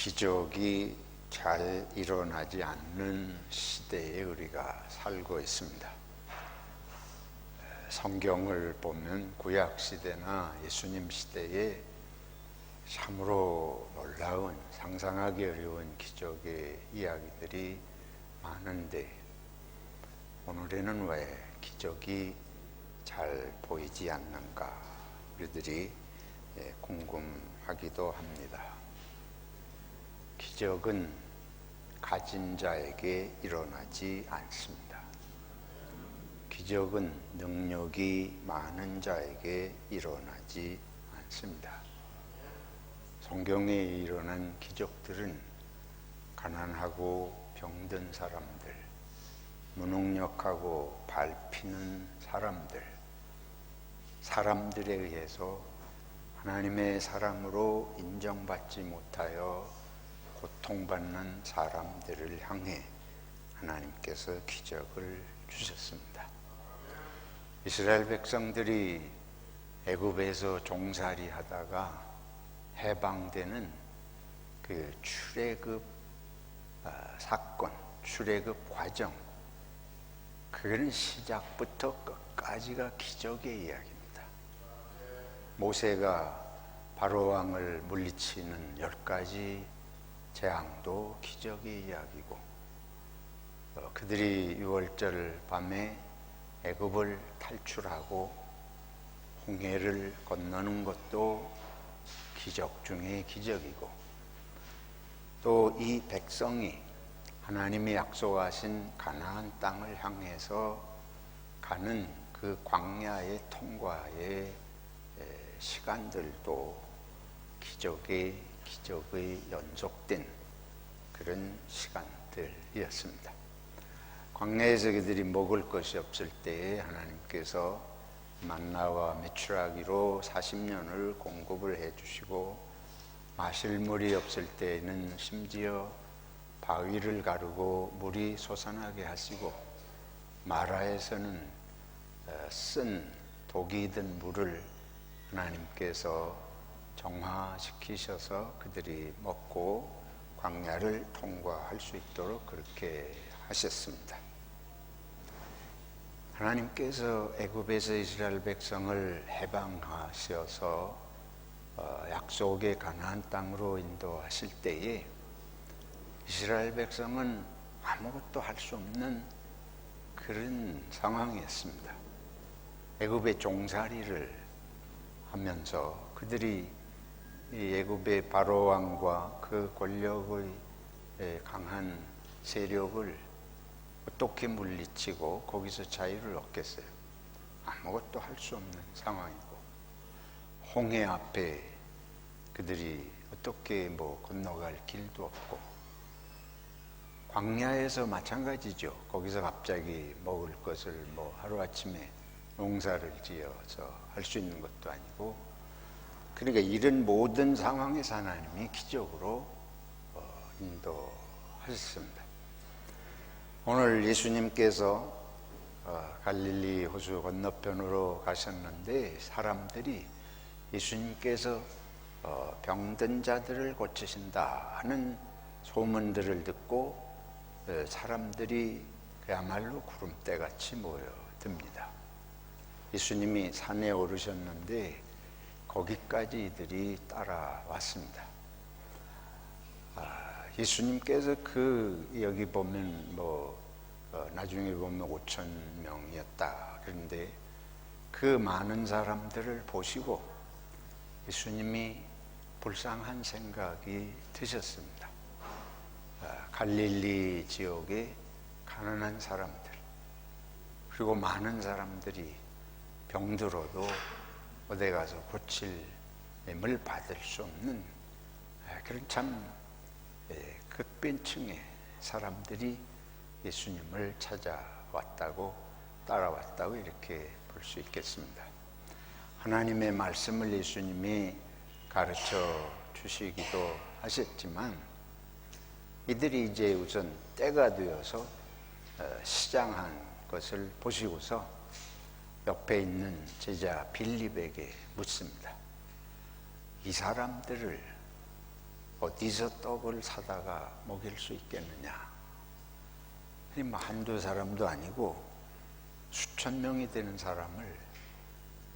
기적이 잘 일어나지 않는 시대에 우리가 살고 있습니다. 성경을 보면 구약 시대나 예수님 시대에 참으로 놀라운, 상상하기 어려운 기적의 이야기들이 많은데 오늘에는 왜 기적이 잘 보이지 않는가 우리들이 궁금하기도 합니다. 기적은 가진 자에게 일어나지 않습니다. 기적은 능력이 많은 자에게 일어나지 않습니다. 성경에 일어난 기적들은 가난하고 병든 사람들, 무능력하고 밟히는 사람들에 의해서 하나님의 사람으로 인정받지 못하여 고통받는 사람들을 향해 하나님께서 기적을 주셨습니다. 이스라엘 백성들이 애굽에서 종살이 하다가 해방되는 그 출애굽 사건, 출애굽 과정, 그거는 시작부터 끝까지가 기적의 이야기입니다. 모세가 바로 왕을 물리치는 10가지 재앙도 기적의 이야기고, 그들이 6월절 밤에 애굽을 탈출하고 홍해를 건너는 것도 기적 중에 기적이고, 또 이 백성이 하나님이 약속하신 가나안 땅을 향해서 가는 그 광야의 통과의 시간들도 기적의 연속된 그런 시간들이었습니다. 광야에서 그들이 먹을 것이 없을 때에 하나님께서 만나와 메추라기로 40년을 공급을 해주시고, 마실 물이 없을 때에는 심지어 바위를 가르고 물이 솟아나게 하시고, 마라에서는 쓴 독이 든 물을 하나님께서 정화시키셔서 그들이 먹고 광야를 통과할 수 있도록 그렇게 하셨습니다. 하나님께서 애굽에서 이스라엘 백성을 해방하셔서 약속의 가나안 땅으로 인도하실 때에 이스라엘 백성은 아무것도 할 수 없는 그런 상황이었습니다. 애굽의 종살이를 하면서 그들이 이 애굽의 바로 왕과 그 권력의 강한 세력을 어떻게 물리치고 거기서 자유를 얻겠어요? 아무것도 할 수 없는 상황이고, 홍해 앞에 그들이 어떻게 건너갈 길도 없고, 광야에서 마찬가지죠. 거기서 갑자기 먹을 것을 하루아침에 농사를 지어서 할 수 있는 것도 아니고, 그러니까 이런 모든 상황에서 하나님이 기적으로 인도하셨습니다. 오늘 예수님께서 갈릴리 호수 건너편으로 가셨는데 사람들이 예수님께서 병든 자들을 고치신다 하는 소문들을 듣고 사람들이 그야말로 구름대같이 모여듭니다. 예수님이 산에 오르셨는데 거기까지 이들이 따라왔습니다. 예수님께서 여기 보면 나중에 보면 5,000명이었다 그런데 그 많은 사람들을 보시고 예수님이 불쌍한 생각이 드셨습니다. 갈릴리 지역의 가난한 사람들, 그리고 많은 사람들이 병들어도 어디 가서 고침을 받을 수 없는 그런 참 극빈층의 사람들이 예수님을 찾아왔다고, 따라왔다고 이렇게 볼 수 있겠습니다. 하나님의 말씀을 예수님이 가르쳐 주시기도 하셨지만 이들이 이제 우선 때가 되어서 시장한 것을 보시고서 옆에 있는 제자 빌립에게 묻습니다. 이 사람들을 어디서 떡을 사다가 먹일 수 있겠느냐. 뭐 한두 사람도 아니고 수천 명이 되는 사람을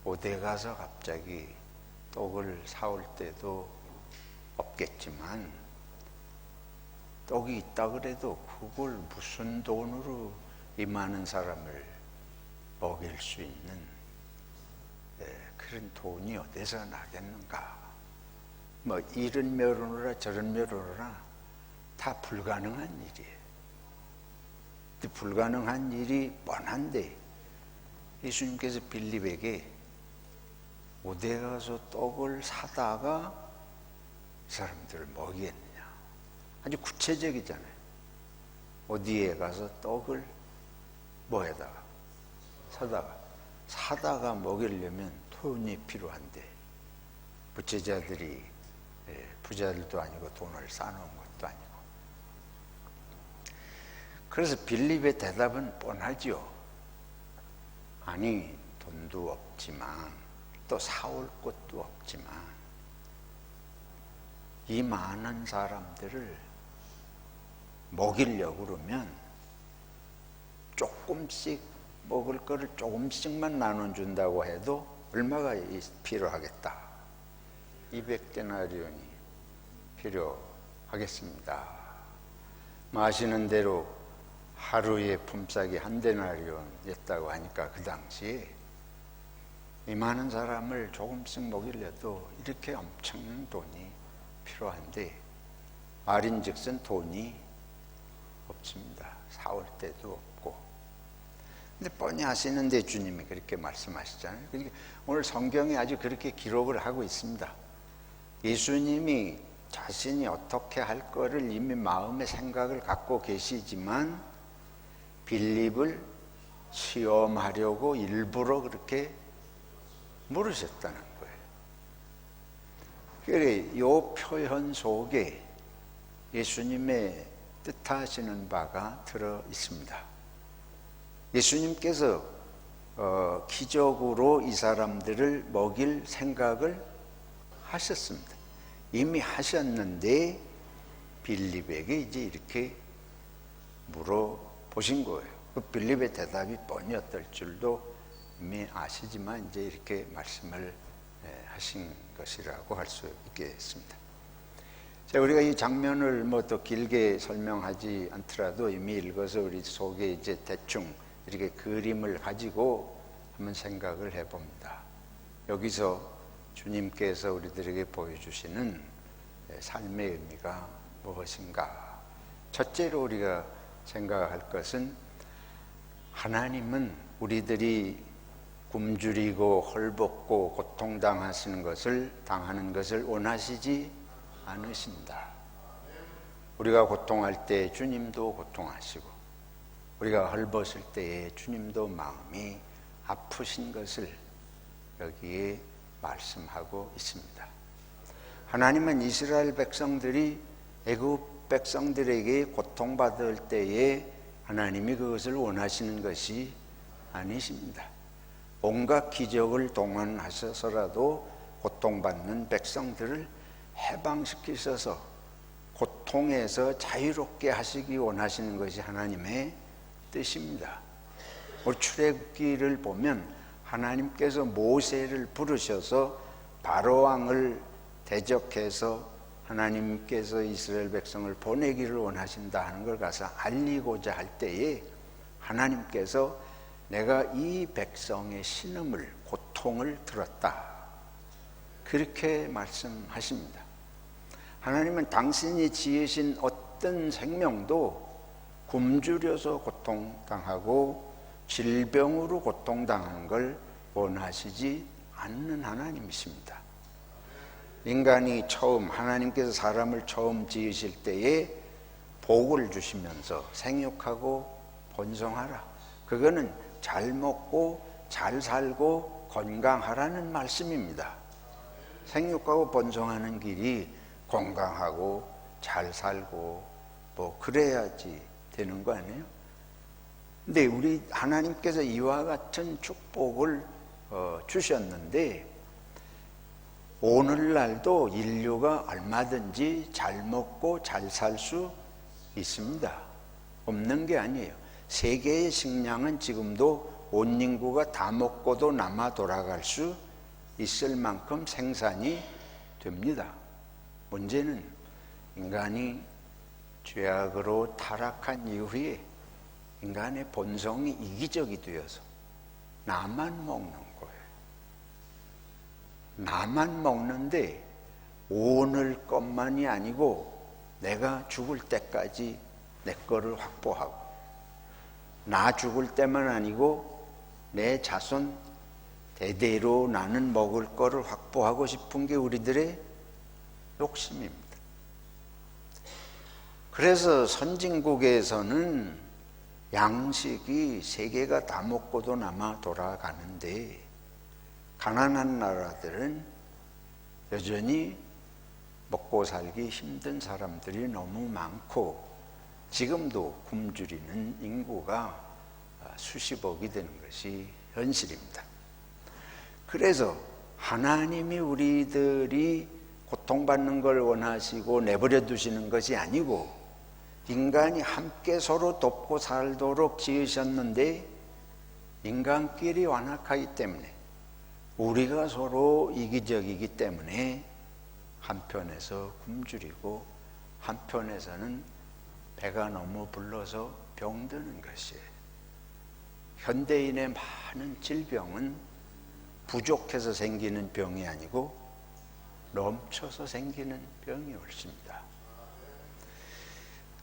어디 가서 갑자기 떡을 사올 때도 없겠지만, 떡이 있다 그래도 그걸 무슨 돈으로 이 많은 사람을 먹일 수 있는 그런 돈이 어디서 나겠는가. 뭐 이런 묘로나 저런 묘로나 다 불가능한 일이에요. 불가능한 일이 뻔한데 예수님께서 빌립에게 어디에 가서 떡을 사다가 이 사람들을 먹이겠느냐. 아주 구체적이잖아요. 어디에 가서 떡을 뭐에다가 사다가 먹이려면 돈이 필요한데, 부채자들이 부자들도 아니고 돈을 쌓아놓은 것도 아니고. 그래서 빌립의 대답은 뻔하죠. 아니, 돈도 없지만 또 사올 것도 없지만 이 많은 사람들을 먹이려고 그러면 조금씩 먹을 거를 조금씩만 나눠준다고 해도 얼마가 필요하겠다. 200데나리온이 필요하겠습니다. 아시는 대로 하루의 품삯이 1데나리온이었다고 하니까 그 당시에 이 많은 사람을 조금씩 먹이려도 이렇게 엄청난 돈이 필요한데, 말인즉슨 돈이 없습니다. 사올 때도 없고. 근데 뻔히 아시는데 주님이 그렇게 말씀하시잖아요. 그러니까 오늘 성경에 아주 그렇게 기록을 하고 있습니다. 예수님이 자신이 어떻게 할 거를 이미 마음의 생각을 갖고 계시지만 빌립을 시험하려고 일부러 그렇게 물으셨다는 거예요. 그래, 이 표현 속에 예수님의 뜻하시는 바가 들어 있습니다. 예수님께서 기적으로 이 사람들을 먹일 생각을 하셨습니다. 이미 하셨는데 빌립에게 이제 이렇게 물어보신 거예요. 그 빌립의 대답이 뻔히 어떨 줄도 이미 아시지만 이제 이렇게 말씀을 하신 것이라고 할 수 있겠습니다. 자, 우리가 이 장면을 뭐 또 길게 설명하지 않더라도 이미 읽어서 우리 속에 이제 대충 이렇게 그림을 가지고 한번 생각을 해봅니다. 여기서 주님께서 우리들에게 보여주시는 삶의 의미가 무엇인가? 첫째로 우리가 생각할 것은, 하나님은 우리들이 굶주리고 헐벗고 고통당하는 것을 원하시지 않으신다. 우리가 고통할 때 주님도 고통하시고, 우리가 헐벗을 때에 주님도 마음이 아프신 것을 여기에 말씀하고 있습니다. 하나님은 이스라엘 백성들이 애굽 백성들에게 고통받을 때에 하나님이 그것을 원하시는 것이 아니십니다. 온갖 기적을 동원하셔서라도 고통받는 백성들을 해방시키셔서 고통에서 자유롭게 하시기 원하시는 것이 하나님의 뜻입니다. 우리 출애굽기를 보면 하나님께서 모세를 부르셔서 바로왕을 대적해서 하나님께서 이스라엘 백성을 보내기를 원하신다 하는 걸 가서 알리고자 할 때에 하나님께서 내가 이 백성의 신음을, 고통을 들었다, 그렇게 말씀하십니다. 하나님은 당신이 지으신 어떤 생명도 굶주려서 고통당하고 질병으로 고통당하는 걸 원하시지 않는 하나님이십니다. 인간이 처음, 하나님께서 사람을 처음 지으실 때에 복을 주시면서 생육하고 번성하라, 그거는 잘 먹고 잘 살고 건강하라는 말씀입니다. 생육하고 번성하는 길이 건강하고 잘 살고 뭐 그래야지 되는 거 아니에요? 근데 우리 하나님께서 이와 같은 축복을 주셨는데 오늘날도 인류가 얼마든지 잘 먹고 잘 살 수 있습니다. 없는 게 아니에요. 세계의 식량은 지금도 온 인구가 다 먹고도 남아 돌아갈 수 있을 만큼 생산이 됩니다. 문제는 인간이 죄악으로 타락한 이후에 인간의 본성이 이기적이 되어서 나만 먹는 거예요. 나만 먹는데 오늘 것만이 아니고 내가 죽을 때까지 내 거를 확보하고, 나 죽을 때만 아니고 내 자손 대대로 나는 먹을 거를 확보하고 싶은 게 우리들의 욕심입니다. 그래서 선진국에서는 양식이 세계가 다 먹고도 남아 돌아가는데, 가난한 나라들은 여전히 먹고 살기 힘든 사람들이 너무 많고, 지금도 굶주리는 인구가 수십억이 되는 것이 현실입니다. 그래서 하나님이 우리들이 고통받는 걸 원하시고 내버려 두시는 것이 아니고, 인간이 함께 서로 돕고 살도록 지으셨는데 인간끼리 완악하기 때문에, 우리가 서로 이기적이기 때문에 한편에서 굶주리고 한편에서는 배가 너무 불러서 병드는 것이에요. 현대인의 많은 질병은 부족해서 생기는 병이 아니고 넘쳐서 생기는 병이 옳습니다.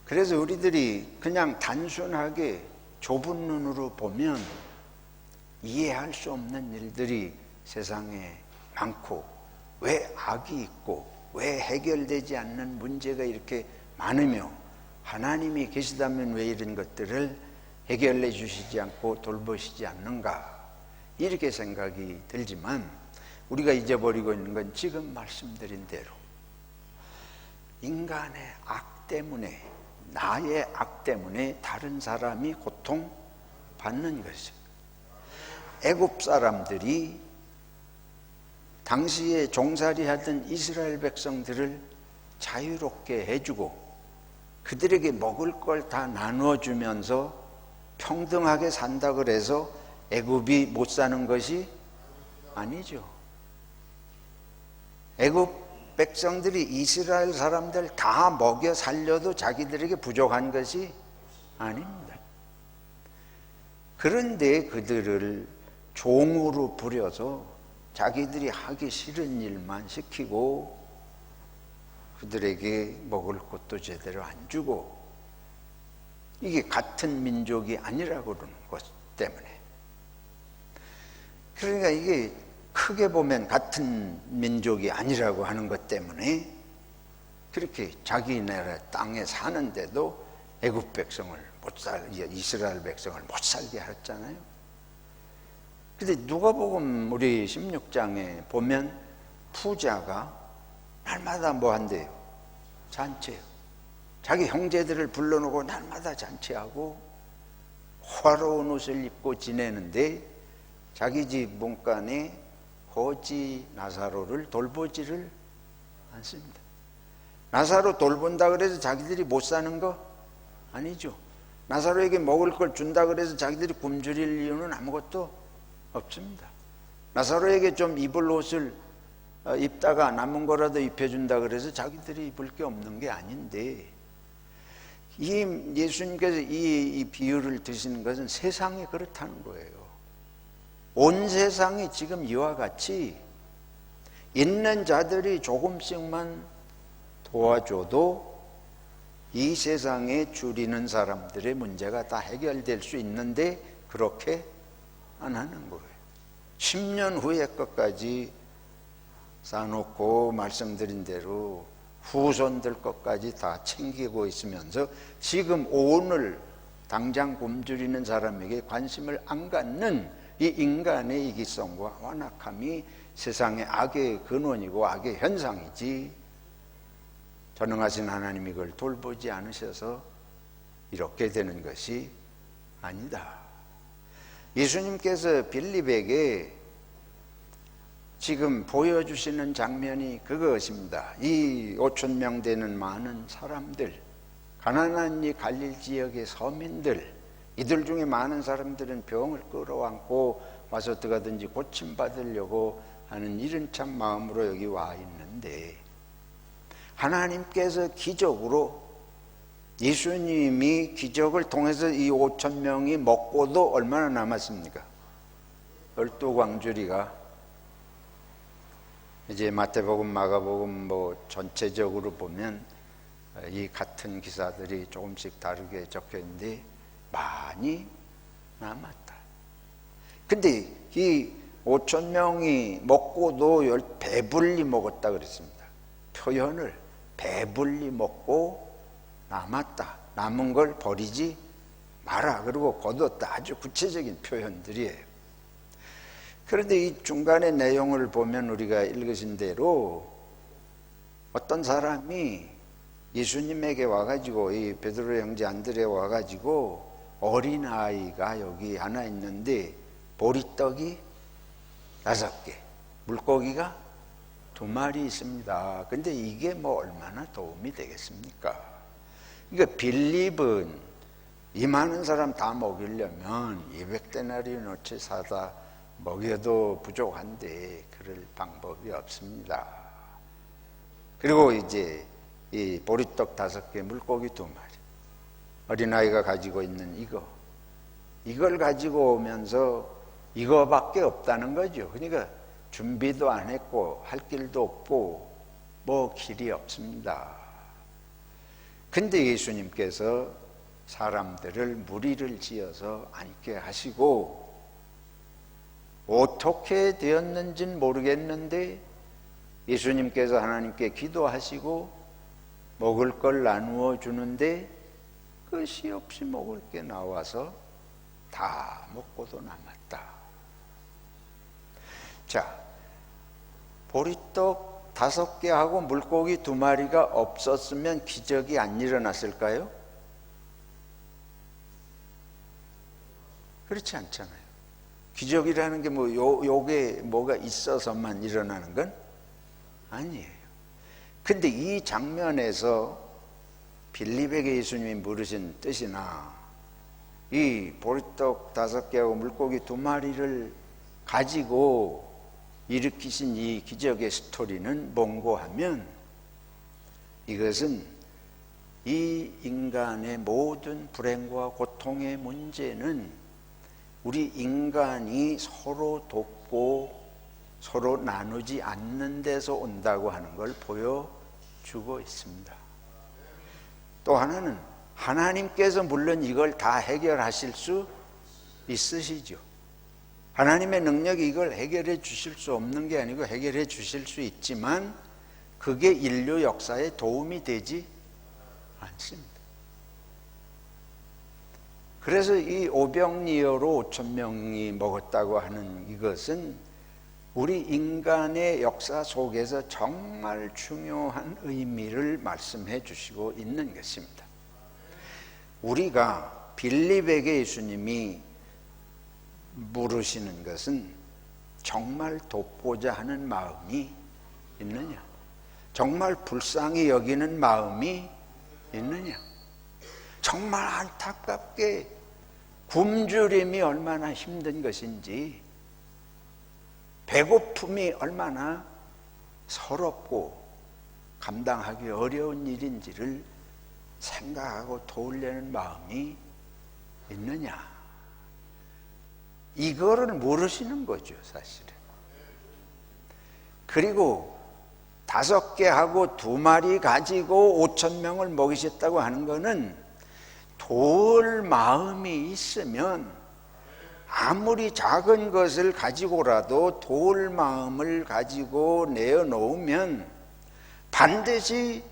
그래서 우리들이 그냥 단순하게 좁은 눈으로 보면 이해할 수 없는 일들이 세상에 많고, 왜 악이 있고 왜 해결되지 않는 문제가 이렇게 많으며 하나님이 계시다면 왜 이런 것들을 해결해 주시지 않고 돌보시지 않는가, 이렇게 생각이 들지만, 우리가 잊어버리고 있는 건 지금 말씀드린 대로 인간의 악 때문에, 나의 악 때문에 다른 사람이 고통받는 것이죠. 애굽 사람들이 당시에 종살이하던 이스라엘 백성들을 자유롭게 해주고 그들에게 먹을 걸 다 나눠주면서 평등하게 산다 그래서 애굽이 못 사는 것이 아니죠. 애굽 백성들이 이스라엘 사람들 다 먹여 살려도 자기들에게 부족한 것이 아닙니다. 그런데 그들을 종으로 부려서 자기들이 하기 싫은 일만 시키고 그들에게 먹을 것도 제대로 안 주고, 이게 같은 민족이 아니라고 그러는 것 때문에, 그러니까 이게 크게 보면 같은 민족이 아니라고 하는 것 때문에 그렇게 자기 나라 땅에 사는데도 애굽 백성을 이스라엘 백성을 못 살게 했잖아요. 근데 누가복음 우리 16장에 보면 부자가 날마다 뭐 한대요? 잔치해요. 자기 형제들을 불러놓고 날마다 잔치하고 화려한 옷을 입고 지내는데 자기 집 문간에 거지 나사로를 돌보지를 않습니다. 나사로 돌본다 그래서 자기들이 못 사는 거 아니죠. 나사로에게 먹을 걸 준다 그래서 자기들이 굶주릴 이유는 아무것도 없습니다. 나사로에게 좀 입을 옷을 입다가 남은 거라도 입혀준다 그래서 자기들이 입을 게 없는 게 아닌데, 예수님께서 이 비유를 드시는 것은 세상이 그렇다는 거예요. 온 세상이 지금 이와 같이 있는 자들이 조금씩만 도와줘도 이 세상에 줄이는 사람들의 문제가 다 해결될 수 있는데 그렇게 안 하는 거예요. 10년 후에 것까지 쌓아놓고 말씀드린 대로 후손들 것까지 다 챙기고 있으면서 지금 오늘 당장 굶주리는 사람에게 관심을 안 갖는 이 인간의 이기성과 완악함이 세상의 악의 근원이고 악의 현상이지, 전능하신 하나님이 그걸 돌보지 않으셔서 이렇게 되는 것이 아니다. 예수님께서 빌립에게 지금 보여주시는 장면이 그것입니다. 이 5천 명 되는 많은 사람들, 가나안 이 갈릴 지역의 서민들, 이들 중에 많은 사람들은 병을 끌어안고 와서 어떻게든지 고침받으려고 하는 이런 참 마음으로 여기 와 있는데, 하나님께서 기적으로, 예수님이 기적을 통해서 이 5천 명이 먹고도 얼마나 남았습니까? 12광주리가 이제 마태복음, 마가복음 전체적으로 보면 이 같은 기사들이 조금씩 다르게 적혀 있는데 많이 남았다. 근데 이 5천 명이 먹고도 배불리 먹었다 그랬습니다. 표현을 배불리 먹고 남았다, 남은 걸 버리지 마라, 그리고 거뒀다, 아주 구체적인 표현들이에요. 그런데 이 중간의 내용을 보면 우리가 읽으신 대로 어떤 사람이 예수님에게 와가지고, 이 베드로 형제 안드레 와가지고, 어린아이가 여기 하나 있는데 보리떡이 5개, 물고기가 2마리 있습니다. 근데 이게 얼마나 도움이 되겠습니까? 그러니까 빌립은 이 많은 사람 다 먹이려면 200데나리온어치 사다 먹여도 부족한데 그럴 방법이 없습니다. 그리고 이제 이 보리떡 5개, 물고기 2마리, 어린아이가 가지고 있는 이걸 가지고 오면서 이거밖에 없다는 거죠. 그러니까 준비도 안 했고 할 길도 없고 길이 없습니다. 근데 예수님께서 사람들을 무리를 지어서 앉게 하시고, 어떻게 되었는지는 모르겠는데 예수님께서 하나님께 기도하시고 먹을 걸 나누어 주는데 끝이 없이 먹을 게 나와서 다 먹고도 남았다. 자, 보리떡 5개하고 물고기 2마리가 없었으면 기적이 안 일어났을까요? 그렇지 않잖아요. 기적이라는 게 요게 뭐가 있어서만 일어나는 건 아니에요. 근데 이 장면에서 빌립에게 예수님이 물으신 뜻이나 이 보리떡 5개하고 물고기 2마리를 가지고 일으키신 이 기적의 스토리는 뭔고 하면, 이것은 이 인간의 모든 불행과 고통의 문제는 우리 인간이 서로 돕고 서로 나누지 않는 데서 온다고 하는 걸 보여주고 있습니다. 또 하나는 하나님께서 물론 이걸 다 해결하실 수 있으시죠. 하나님의 능력이 이걸 해결해 주실 수 없는 게 아니고 해결해 주실 수 있지만 그게 인류 역사에 도움이 되지 않습니다. 그래서 이 오병이어로 5천 명이 먹었다고 하는 이것은 우리 인간의 역사 속에서 정말 중요한 의미를 말씀해 주시고 있는 것입니다. 우리가 빌립에게 예수님이 물으시는 것은 정말 돕고자 하는 마음이 있느냐, 정말 불쌍히 여기는 마음이 있느냐, 정말 안타깝게 굶주림이 얼마나 힘든 것인지, 배고픔이 얼마나 서럽고 감당하기 어려운 일인지를 생각하고 도우려는 마음이 있느냐, 이거를 모르시는 거죠, 사실은. 그리고 5개하고 2마리 가지고 5천 명을 먹이셨다고 하는 거는 도울 마음이 있으면 아무리 작은 것을 가지고라도 도울 마음을 가지고 내어놓으면 반드시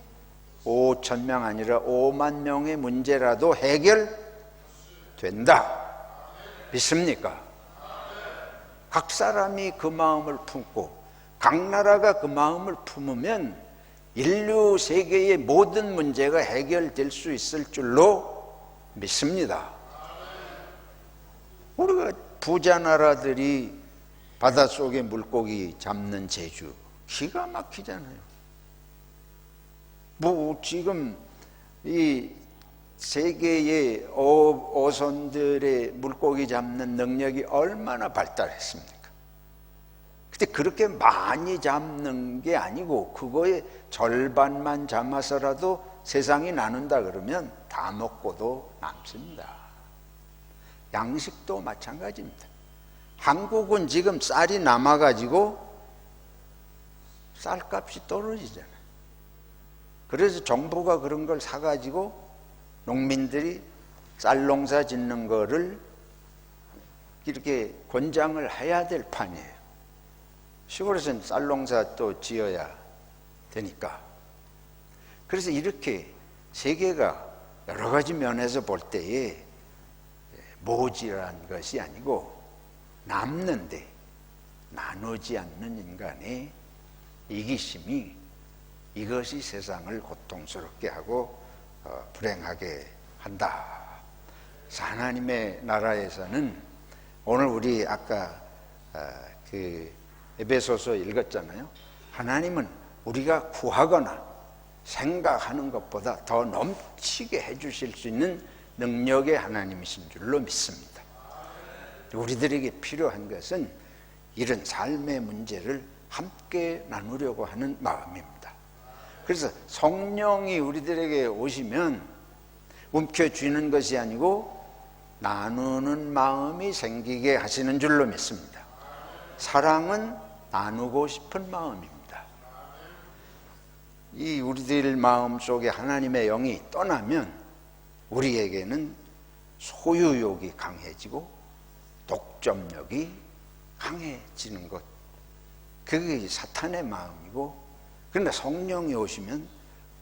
5천 명 아니라 5만 명의 문제라도 해결된다. 믿습니까? 각 사람이 그 마음을 품고 각 나라가 그 마음을 품으면 인류 세계의 모든 문제가 해결될 수 있을 줄로 믿습니다. 우리가 부자 나라들이 바닷속에 물고기 잡는 재주 기가 막히잖아요. 뭐 지금 이 세계의 어선들의 물고기 잡는 능력이 얼마나 발달했습니까? 근데 그렇게 많이 잡는 게 아니고 그거의 절반만 잡아서라도 세상이 나눈다 그러면 다 먹고도 남습니다. 양식도 마찬가지입니다. 한국은 지금 쌀이 남아가지고 쌀값이 떨어지잖아요. 그래서 정부가 그런 걸 사가지고 농민들이 쌀 농사 짓는 거를 이렇게 권장을 해야 될 판이에요. 시골에서는 쌀 농사 또 지어야 되니까. 그래서 이렇게 세계가 여러 가지 면에서 볼 때에 모지라는 것이 아니고 남는데 나누지 않는 인간의 이기심이 이것이 세상을 고통스럽게 하고 불행하게 한다. 하나님의 나라에서는 오늘 우리 아까 그 에베소서 읽었잖아요. 하나님은 우리가 구하거나 생각하는 것보다 더 넘치게 해주실 수 있는 능력의 하나님이신 줄로 믿습니다. 우리들에게 필요한 것은 이런 삶의 문제를 함께 나누려고 하는 마음입니다. 그래서 성령이 우리들에게 오시면 움켜쥐는 것이 아니고 나누는 마음이 생기게 하시는 줄로 믿습니다. 사랑은 나누고 싶은 마음입니다. 이 우리들 마음 속에 하나님의 영이 떠나면 우리에게는 소유욕이 강해지고 독점력이 강해지는 것, 그게 사탄의 마음이고, 그러나 성령이 오시면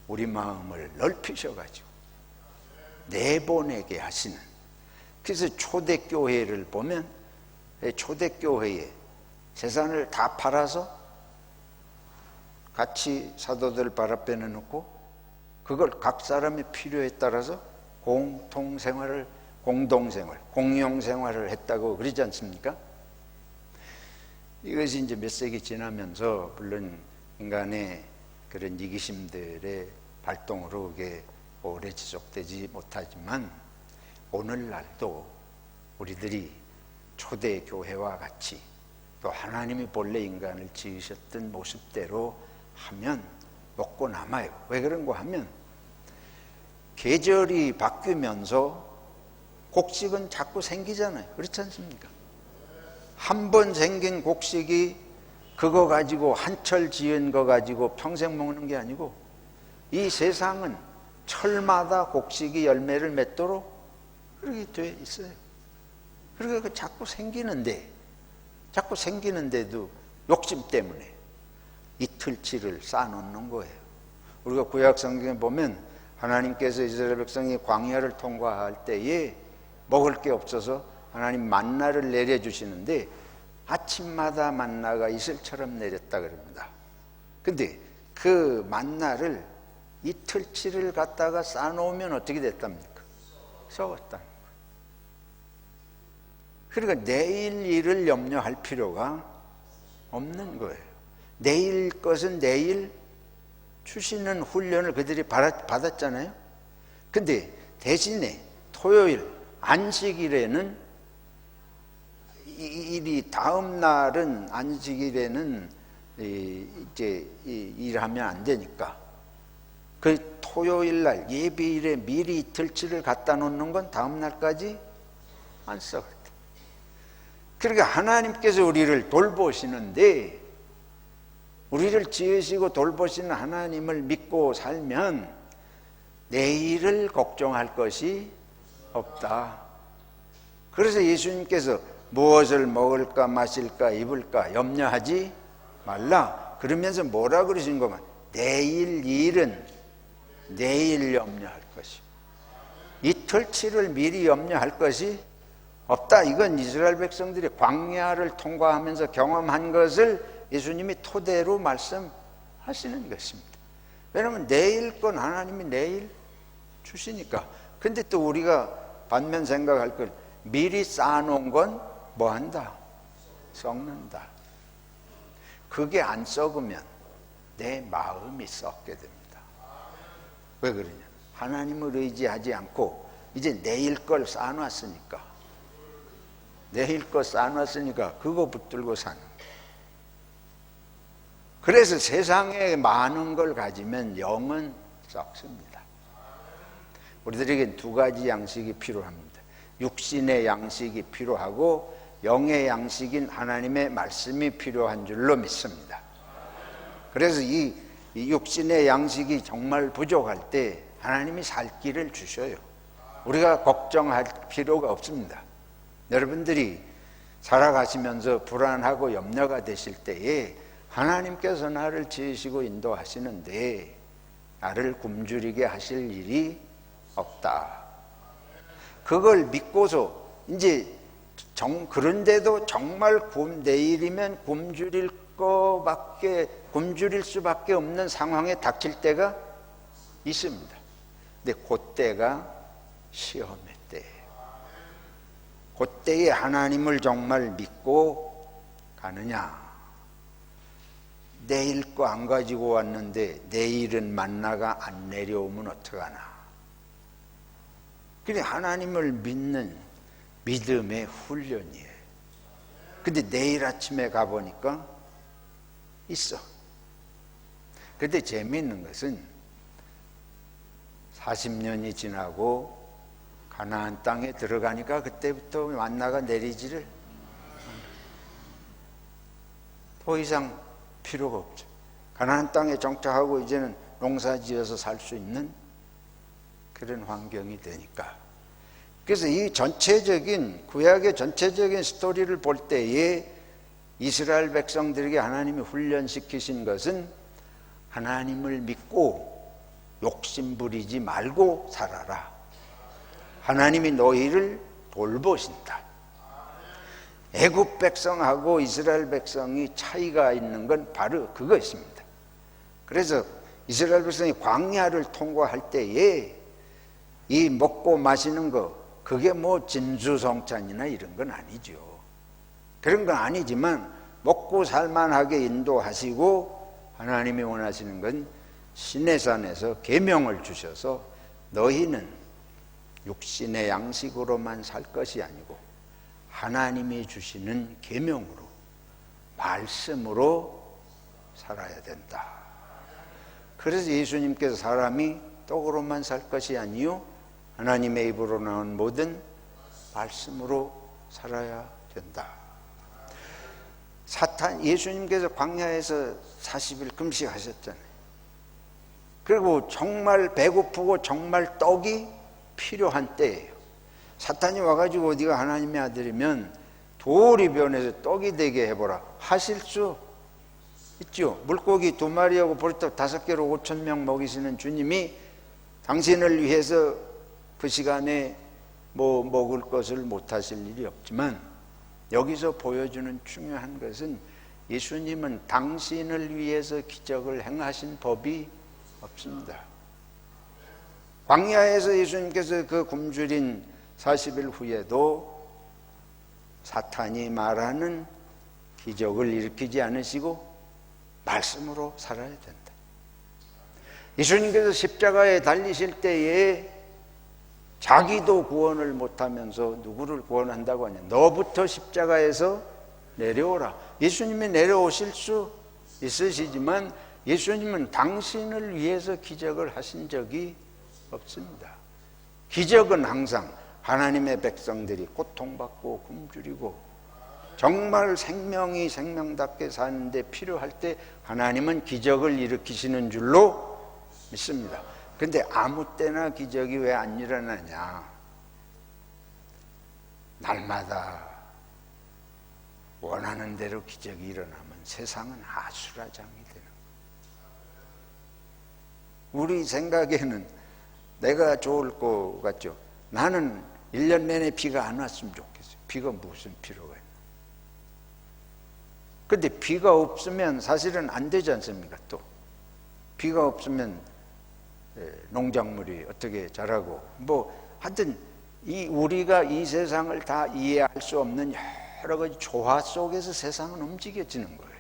우리 마음을 넓히셔가지고 내보내게 하시는. 그래서 초대교회를 보면 초대교회에 재산을 다 팔아서 같이 사도들 발 앞에 내놓고 그걸 각 사람의 필요에 따라서 공동생활을 했다고 그러지 않습니까? 이것이 이제 몇 세기 지나면서 물론 인간의 그런 이기심들의 발동으로 그게 오래 지속되지 못하지만 오늘날도 우리들이 초대교회와 같이 또 하나님이 본래 인간을 지으셨던 모습대로 하면 먹고 남아요. 왜 그런가 하면 계절이 바뀌면서 곡식은 자꾸 생기잖아요. 그렇지 않습니까? 한 번 생긴 곡식이 그거 가지고 한철 지은 거 가지고 평생 먹는 게 아니고 이 세상은 철마다 곡식이 열매를 맺도록 그렇게 돼 있어요. 그러니까 자꾸 생기는데도 욕심 때문에 이틀치를 쌓아놓는 거예요. 우리가 구약 성경에 보면 하나님께서 이스라엘 백성이 광야를 통과할 때에 먹을 게 없어서 하나님 만나를 내려주시는데 아침마다 만나가 이슬처럼 내렸다 그럽니다. 근데 그 만나를 이틀치를 갖다가 쌓아놓으면 어떻게 됐답니까? 썩었다는 거예요. 그러니까 내일 일을 염려할 필요가 없는 거예요. 내일 것은 내일 주시는 훈련을 그들이 받았잖아요. 근데 대신에 토요일 안식일에는 다음 날은 안식일에는 이제 일하면 안 되니까 그 토요일 날 예비일에 미리 이틀치를 갖다 놓는 건 다음 날까지 안 썩을 때. 그러니까 하나님께서 우리를 돌보시는데 우리를 지으시고 돌보시는 하나님을 믿고 살면 내일을 걱정할 것이 없다. 그래서 예수님께서 무엇을 먹을까 마실까 입을까 염려하지 말라 그러면서 뭐라 그러신 거면 내일 일은 내일 염려할 것이고 이틀치를 미리 염려할 것이 없다. 이건 이스라엘 백성들이 광야를 통과하면서 경험한 것을 예수님이 토대로 말씀하시는 것입니다. 왜냐하면 내일 건 하나님이 내일 주시니까. 근데 또 우리가 반면 생각할 걸 미리 쌓아놓은 건 뭐한다? 썩는다. 그게 안 썩으면 내 마음이 썩게 됩니다. 왜 그러냐? 하나님을 의지하지 않고 이제 내일 걸 쌓아놨으니까, 내일 거 쌓아놨으니까 그거 붙들고 사는 거예요. 그래서 세상에 많은 걸 가지면 영은 썩습니다. 우리들에겐 두 가지 양식이 필요합니다. 육신의 양식이 필요하고 영의 양식인 하나님의 말씀이 필요한 줄로 믿습니다. 그래서 이 육신의 양식이 정말 부족할 때 하나님이 살 길을 주셔요. 우리가 걱정할 필요가 없습니다. 여러분들이 살아가시면서 불안하고 염려가 되실 때에 하나님께서 나를 지으시고 인도하시는데 나를 굶주리게 하실 일이 없다. 그걸 믿고서 이제 그런데도 정말 내일이면 굶주릴 수밖에 없는 상황에 닥칠 때가 있습니다. 근데 그때가 시험의 때예요. 그때에 하나님을 정말 믿고 가느냐. 내일 거 안 가지고 왔는데 내일은 만나가 안 내려오면 어떡하나. 그게 하나님을 믿는 믿음의 훈련이에요. 근데 내일 아침에 가보니까 있어. 그런데 재미있는 것은 40년이 지나고 가나안 땅에 들어가니까 그때부터 만나가 내리지를 더 이상 필요가 없죠. 가나안 땅에 정착하고 이제는 농사지어서 살 수 있는 그런 환경이 되니까. 그래서 이 전체적인 구약의 전체적인 스토리를 볼 때에 이스라엘 백성들에게 하나님이 훈련시키신 것은 하나님을 믿고 욕심 부리지 말고 살아라. 하나님이 너희를 돌보신다. 애굽 백성하고 이스라엘 백성이 차이가 있는 건 바로 그것입니다. 그래서 이스라엘 백성이 광야를 통과할 때에 이 먹고 마시는 거 그게 뭐 진수성찬이나 이런 건 아니죠. 그런 건 아니지만 먹고 살만하게 인도하시고 하나님이 원하시는 건 시내산에서 계명을 주셔서 너희는 육신의 양식으로만 살 것이 아니고 하나님이 주시는 계명으로 말씀으로 살아야 된다. 그래서 예수님께서 사람이 떡으로만 살 것이 아니요 하나님의 입으로 나온 모든 말씀으로 살아야 된다. 예수님께서 광야에서 40일 금식하셨잖아요. 그리고 정말 배고프고 정말 떡이 필요한 때예요. 사탄이 와가지고 네가 하나님의 아들이면 돌이 변해서 떡이 되게 해보라 하실 수 있죠. 물고기 2마리하고 보리떡 5개로 5,000명 먹이시는 주님이 당신을 위해서 그 시간에 뭐 먹을 것을 못 하실 일이 없지만 여기서 보여주는 중요한 것은 예수님은 당신을 위해서 기적을 행하신 법이 없습니다. 광야에서 예수님께서 그 굶주린 40일 후에도 사탄이 말하는 기적을 일으키지 않으시고 말씀으로 살아야 된다. 예수님께서 십자가에 달리실 때에 자기도 구원을 못하면서 누구를 구원한다고 하냐. 너부터 십자가에서 내려오라. 예수님이 내려오실 수 있으시지만 예수님은 당신을 위해서 기적을 하신 적이 없습니다. 기적은 항상 하나님의 백성들이 고통받고 굶주리고 정말 생명이 생명답게 사는데 필요할 때 하나님은 기적을 일으키시는 줄로 믿습니다. 그런데 아무 때나 기적이 왜 안 일어나냐? 날마다 원하는 대로 기적이 일어나면 세상은 아수라장이 되는 거예요. 우리 생각에는 내가 좋을 것 같죠. 나는 1년 내내 비가 안 왔으면 좋겠어요. 비가 무슨 필요가 있나? 근데 비가 없으면 사실은 안 되지 않습니까? 또 비가 없으면 농작물이 어떻게 자라고 뭐 하여튼 우리가 이 세상을 다 이해할 수 없는 여러 가지 조화 속에서 세상은 움직여지는 거예요.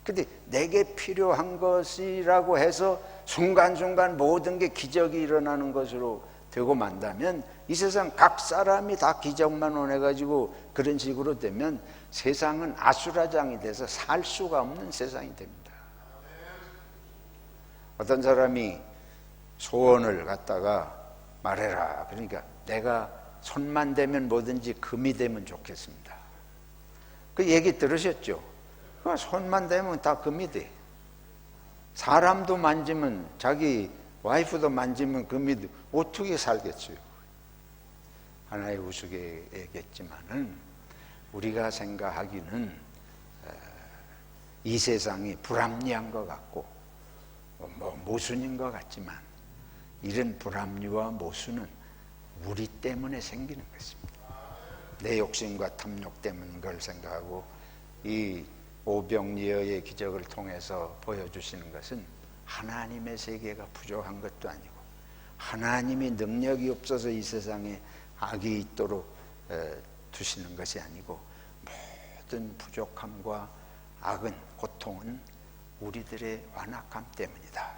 근데 내게 필요한 것이라고 해서 순간순간 모든 게 기적이 일어나는 것으로 되고 만다면 이 세상 각 사람이 다 기적만 원해가지고 그런 식으로 되면 세상은 아수라장이 돼서 살 수가 없는 세상이 됩니다. 어떤 사람이 소원을 갖다가 말해라. 그러니까 내가 손만 대면 뭐든지 금이 되면 좋겠습니다. 그 얘기 들으셨죠? 손만 대면 다 금이 돼. 사람도 만지면, 자기 와이프도 만지면 금이 돼. 어떻게 살겠어요? 하나의 우스갯소리겠지만은 우리가 생각하기는 이 세상이 불합리한 것 같고 모순인 것 같지만 이런 불합리와 모순은 우리 때문에 생기는 것입니다. 내 욕심과 탐욕 때문인 걸 생각하고 이 오병이어의 기적을 통해서 보여주시는 것은 하나님의 세계가 부족한 것도 아니고 하나님이 능력이 없어서 이 세상에 악이 있도록 두시는 것이 아니고 모든 부족함과 악은, 고통은 우리들의 완악함 때문이다.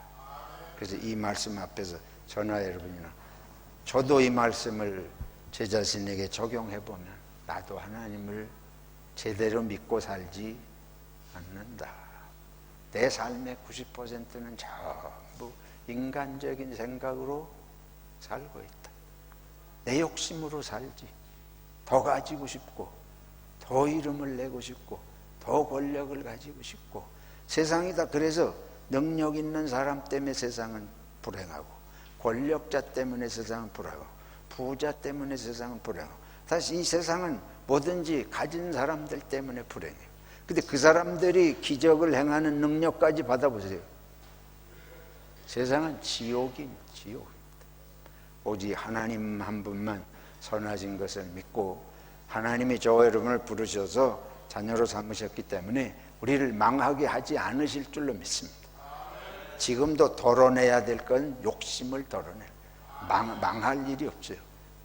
그래서 이 말씀 앞에서 저나 여러분이나 저도 이 말씀을 제 자신에게 적용해 보면 나도 하나님을 제대로 믿고 살지 않는다. 내 삶의 90%는 전부 인간적인 생각으로 살고 있다. 내 욕심으로 살지. 더 가지고 싶고 더 이름을 내고 싶고 더 권력을 가지고 싶고 세상이 다 그래서 능력 있는 사람 때문에 세상은 불행하고 권력자 때문에 세상은 불행하고 부자 때문에 세상은 불행하고 사실 이 세상은 뭐든지 가진 사람들 때문에 불행해요. 근데 그 사람들이 기적을 행하는 능력까지 받아보세요. 세상은 지옥입니다. 지옥입니다. 오직 하나님 한 분만 선하신 것을 믿고 하나님이 저와 여러분을 부르셔서 자녀로 삼으셨기 때문에 우리를 망하게 하지 않으실 줄로 믿습니다. 지금도 덜어내야 될 건 욕심을 덜어내. 망할 일이 없어요.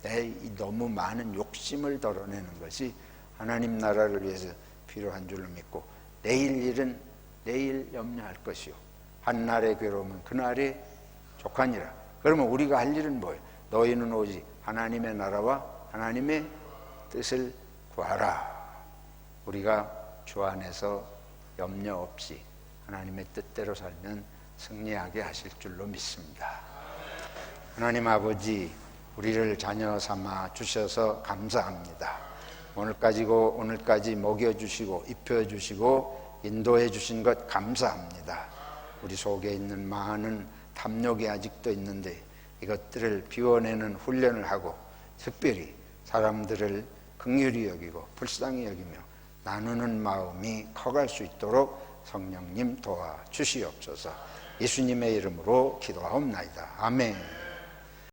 내 너무 많은 욕심을 덜어내는 것이 하나님 나라를 위해서 필요한 줄로 믿고 내일 일은 내일 염려할 것이요 한날의 괴로움은 그날의 족하니라. 그러면 우리가 할 일은 뭐예요? 너희는 오직 하나님의 나라와 하나님의 뜻을 구하라. 우리가 주 안에서 염려 없이 하나님의 뜻대로 살면 승리하게 하실 줄로 믿습니다. 하나님 아버지, 우리를 자녀 삼아 주셔서 감사합니다. 오늘까지 먹여주시고 입혀주시고 인도해 주신 것 감사합니다. 우리 속에 있는 많은 탐욕이 아직도 있는데 이것들을 비워내는 훈련을 하고 특별히 사람들을 긍휼히 여기고 불쌍히 여기며 나누는 마음이 커갈 수 있도록 성령님 도와주시옵소서. 예수님의 이름으로 기도하옵나이다. 아멘.